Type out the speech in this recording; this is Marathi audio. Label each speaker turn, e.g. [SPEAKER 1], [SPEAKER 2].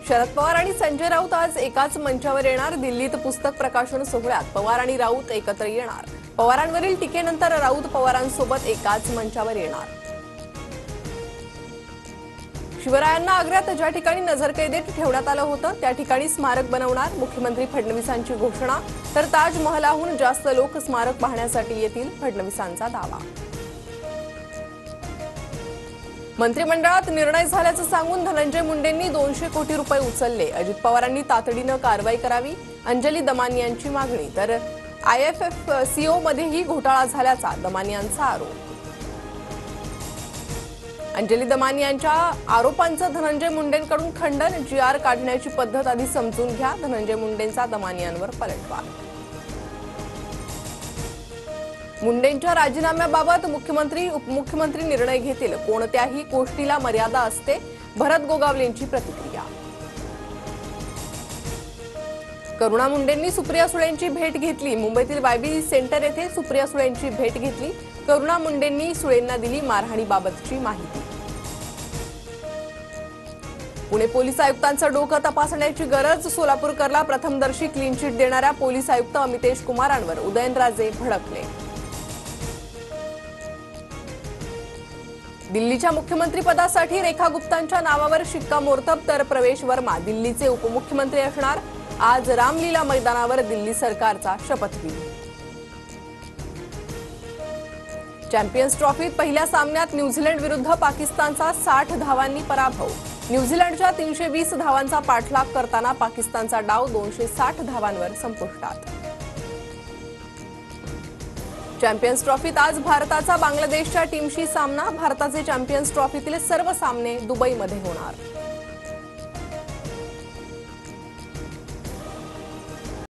[SPEAKER 1] शरद पवार आणि संजय राऊत आज एकाच मंचावर येणार। दिल्लीत पुस्तक प्रकाशन सोहळ्यात पवार आणि राऊत एकत्र येणार। पवारांवरील टीकेनंतर राऊत पवारांसोबत एकाच मंचावर येणार। शिवरायांना आग्र्यात ज्या ठिकाणी नजरकैदेत ठेवण्यात आलं होतं त्या ठिकाणी स्मारक बनवणार। मुख्यमंत्री फडणवीसांची घोषणा। तर ताजमहलाहून जास्त लोक स्मारक पाहण्यासाठी येतील, फडणवीसांचा दावा। मंत्रिमंडळात निर्णय झाल्याचं सांगून धनंजय मुंडेंनी 200 कोटी रुपये उचलले। अजित पवारांनी तातडीनं कारवाई करावी, अंजली दमानी यांची मागणी। तर IFFCO मध्येही घोटाळा झाल्याचा दमानी यांचा आरोप। अंजली दमानी यांच्या आरोपांचं धनंजय मुंडेंकडून खंडन। GR काढण्याची पद्धत आधी समजून घ्या, धनंजय मुंडेंचा दमानी यांवर पलटवार। मुंडेंच्या राजीनाम्याबाबत मुख्यमंत्री उपमुख्यमंत्री निर्णय घेतील, कोणत्याही गोष्टीला मर्यादा असते, भरत गोगावलेंची प्रतिक्रिया। करुणा मुंडेंनी सुप्रिया सुळेंची भेट घेतली। मुंबईतील YB सेंटर येथे सुप्रिया सुळेंची भेट घेतली। करुणा मुंडेंनी सुळेंना दिली मारहाणीबाबतची माहिती। पुणे पोलीस आयुक्तांचं डोकं तपासण्याची गरज। सोलापूरकरला प्रथमदर्शी क्लीन चिट देणाऱ्या पोलीस आयुक्त अमितेश कुमारांवर उदयनराजे भडकले। दिल्लीच्या मुख्यमंत्रीपदासाठी रेखा गुप्तांच्या नावावर शिक्कामोर्तब। तर प्रवेश वर्मा दिल्लीचे उपमुख्यमंत्री असणार। आज रामलीला मैदानावर दिल्ली सरकारचा शपथविधी। चॅम्पियन्स ट्रॉफीत पहिल्या सामन्यात न्यूझीलंड विरुद्ध पाकिस्तानचा 60 धावांनी पराभव। न्यूझीलंडच्या 320 धावांचा पाठलाग करताना पाकिस्तानचा डाव 260 धावांवर संपुष्टात। चॅम्पियन्स ट्रॉफीत आज भारताचा बांगलादेशच्या टीमशी सामना। भारताचे चॅम्पियन्स ट्रॉफीतील सर्व सामने दुबईमध्ये होणार।